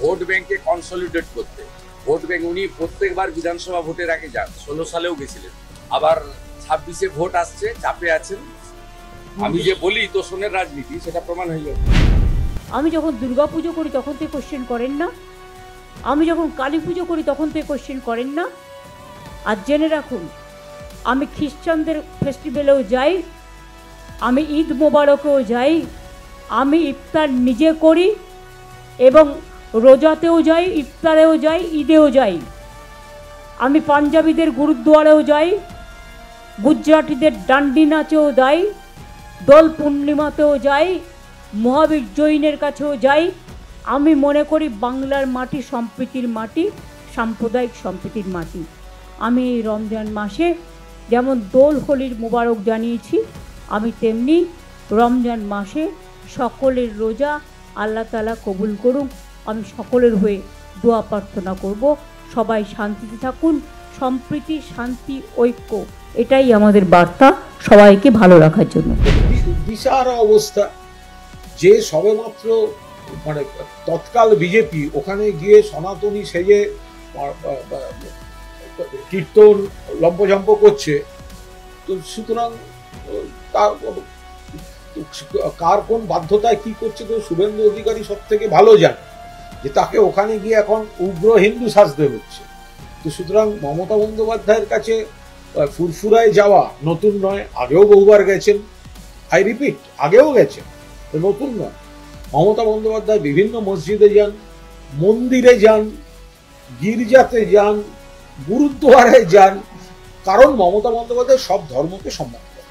Vote ব্যাংকে consolidate করতে, vote bank উনি প্রত্যেকবার বিধানসভা ভোটের আগে যান, 16 সালেও গেছিলেন, আবার 26-এ ভোট আসছে, চাপে আছেন। আমি যে বলি তোষণের রাজনীতি, সেটা প্রমাণ হয়ে যাবে। আমি যখন দুর্গা পুজো করি তখন তো কোশ্চেন করেন না, আমি যখন কালী পুজো করি তখন তো কোশ্চেন করেন না। আর জেনে রাখুন, আমি খ্রিস্টানদের ফেস্টিভ্যালেও যাই, আমি ঈদ মোবারকেও যাই, আমি ইফতার নিজে করি এবং রোজাতেও যাই, ইফতারেও যাই, ঈদেও যাই। আমি পাঞ্জাবিদের গুরুদ্বারেও যাই, গুজরাটিদের ডান্ডি নাচেও যাই, দোল পূর্ণিমাতেও যাই, মহাবীর জৈনের কাছেও যাই। আমি মনে করি বাংলার মাটি সম্প্রীতির মাটি, সাম্প্রদায়িক সম্প্রীতির মাটি। আমি এই রমজান মাসে যেমন দোল হোলির মোবারক জানিয়েছি, আমি তেমনি রমজান মাসে সকলের রোজা আল্লাহ তাআলা কবুল করুন। আমি সকলের হয়ে দোয়া প্রার্থনা করব, সবাই শান্তিতে থাকুন। সম্প্রীতি, শান্তি, ঐক্য, এটাই আমাদের বার্তা সবাইকে ভালো রাখার জন্য। দিশাহারা অবস্থা, যে সবেমাত্র মানে তৎকাল বিজেপি ওখানে গিয়ে সনাতনী সেজে কীর্তন লম্পঝম্প করছে, তো সুতরাং কার কোন বাধ্যতায় কি করছে তো শুভেন্দু অধিকারী সব থেকে ভালো জানে, যে তাকে ওখানে গিয়ে এখন উগ্র হিন্দু সাজতে হচ্ছে। তো সুতরাং মমতা বন্দ্যোপাধ্যায়ের কাছে ফুরফুরায় যাওয়া নতুন নয়, আগেও বহুবার গেছেন, আই রিপিট, আগেও গেছেন, নতুন নয়। মমতা বন্দ্যোপাধ্যায় বিভিন্ন মসজিদে যান, মন্দিরে যান, গির্জাতে যান, গুরুদ্বারে যান, কারণ মমতা বন্দ্যোপাধ্যায় সব ধর্মকে সম্মান করেন।